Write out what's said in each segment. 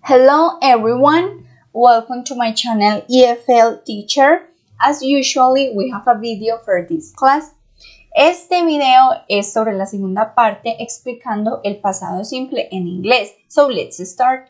Hello everyone, welcome to my channel EFL Teacher. As usually, we have a video for this class. Este video es sobre la segunda parte explicando el pasado simple en inglés. So let's start.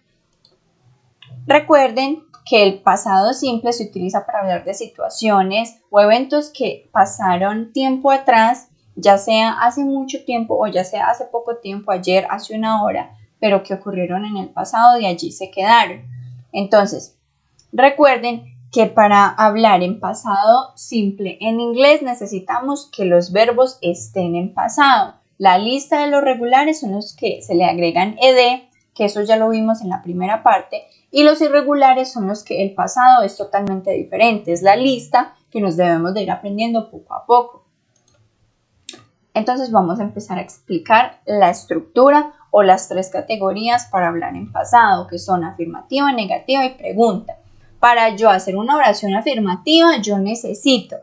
Recuerden que el pasado simple se utiliza para hablar de situaciones o eventos que pasaron tiempo atrás, ya sea hace mucho tiempo o ya sea hace poco tiempo, ayer, hace una hora, pero que ocurrieron en el pasado y allí se quedaron. Entonces, recuerden que para hablar en pasado simple en inglés necesitamos que los verbos estén en pasado. La lista de los regulares son los que se le agregan ed, que eso ya lo vimos en la primera parte, y los irregulares son los que el pasado es totalmente diferente. Es la lista que nos debemos de ir aprendiendo poco a poco. Entonces vamos a empezar a explicar la estructura o las tres categorías para hablar en pasado, que son afirmativa, negativa y pregunta. Para yo hacer una oración afirmativa, yo necesito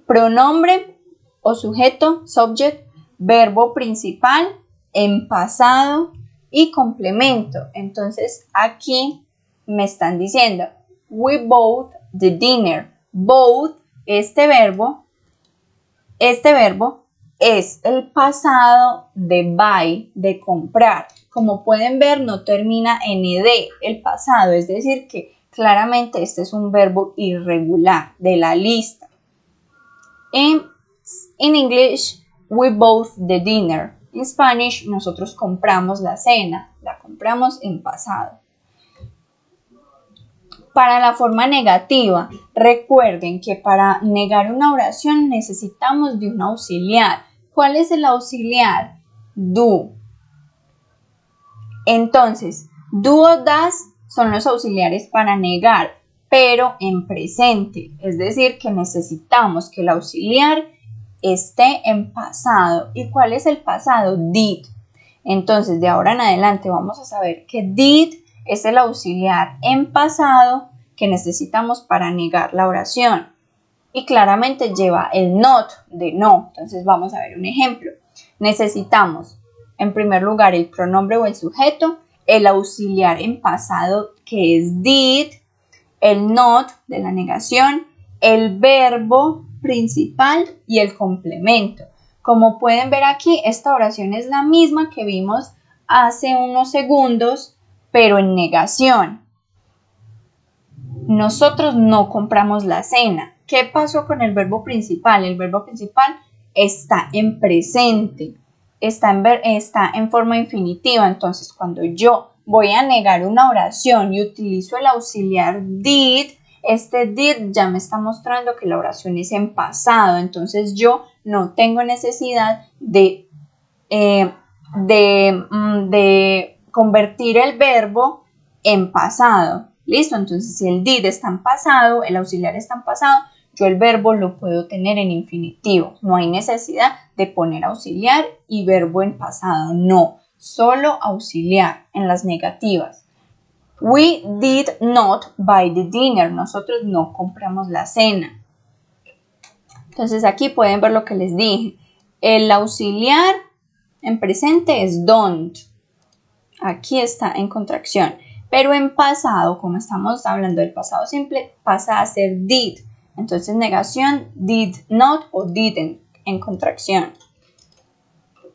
pronombre o sujeto, subject, verbo principal, en pasado y complemento. Entonces aquí me están diciendo, we bought the dinner. Bought, este verbo es el pasado de buy, de comprar. Como pueden ver, no termina en ed el pasado, es decir que claramente este es un verbo irregular de la lista. In English, we bought the dinner. En Spanish, nosotros compramos la cena, la compramos en pasado. Para la forma negativa, recuerden que para negar una oración necesitamos de un auxiliar. ¿Cuál es el auxiliar? Do. Entonces, do o das son los auxiliares para negar, pero en presente. Es decir, que necesitamos que el auxiliar esté en pasado. ¿Y cuál es el pasado? Did. Entonces, de ahora en adelante vamos a saber que did es el auxiliar en pasado que necesitamos para negar la oración. Y claramente lleva el not de no. Entonces vamos a ver un ejemplo. Necesitamos, en primer lugar, el pronombre o el sujeto, el auxiliar en pasado que es did, el not de la negación, el verbo principal y el complemento. Como pueden ver aquí, esta oración es la misma que vimos hace unos segundos, pero en negación. Nosotros no compramos la cena. ¿Qué pasó con el verbo principal? El verbo principal está en presente, está en forma infinitiva. Entonces, cuando yo voy a negar una oración y utilizo el auxiliar did, este did ya me está mostrando que la oración es en pasado. Entonces, yo no tengo necesidad de convertir el verbo en pasado. ¿Listo? Entonces, si el did está en pasado, el auxiliar está en pasado, yo el verbo lo puedo tener en infinitivo. No hay necesidad de poner auxiliar y verbo en pasado. No, solo auxiliar en las negativas. We did not buy the dinner. Nosotros no compramos la cena. Entonces, aquí pueden ver lo que les dije. El auxiliar en presente es don't. Aquí está en contracción. Pero en pasado, como estamos hablando del pasado simple, pasa a ser did. Entonces, negación, did not o didn't en contracción.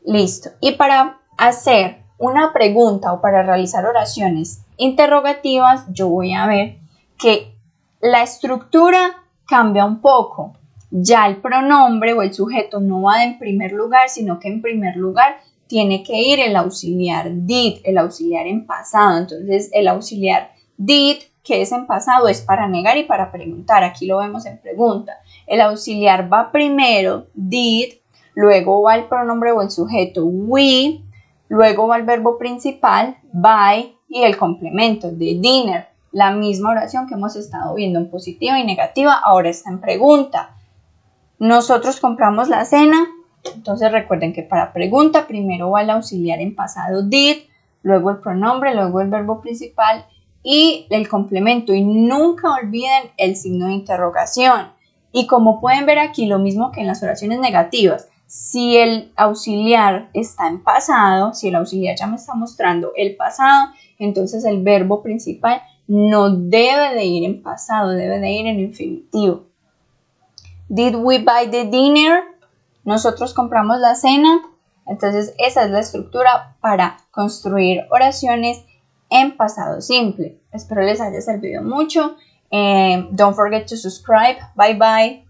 Listo. Y para hacer una pregunta o para realizar oraciones interrogativas, yo voy a ver que la estructura cambia un poco. Ya el pronombre o el sujeto no va en primer lugar, sino que en primer lugar tiene que ir el auxiliar did, el auxiliar en pasado. Entonces, el auxiliar did, que es en pasado, es para negar y para preguntar. Aquí lo vemos en pregunta. El auxiliar va primero, did, luego va el pronombre o el sujeto, we, luego va el verbo principal, buy, y el complemento de dinner. La misma oración que hemos estado viendo en positiva y negativa, ahora está en pregunta. Nosotros compramos la cena. Entonces recuerden que para pregunta primero va el auxiliar en pasado did, luego el pronombre, luego el verbo principal y el complemento. Y nunca olviden el signo de interrogación. Y como pueden ver aquí, lo mismo que en las oraciones negativas, Si el auxiliar está en pasado, si el auxiliar ya me está mostrando el pasado, entonces el verbo principal no debe de ir en pasado, debe de ir en infinitivo. Did we buy the dinner? Nosotros compramos la cena. Entonces esa es la estructura para construir oraciones en pasado simple. Espero les haya servido mucho. Don't forget to subscribe. Bye bye.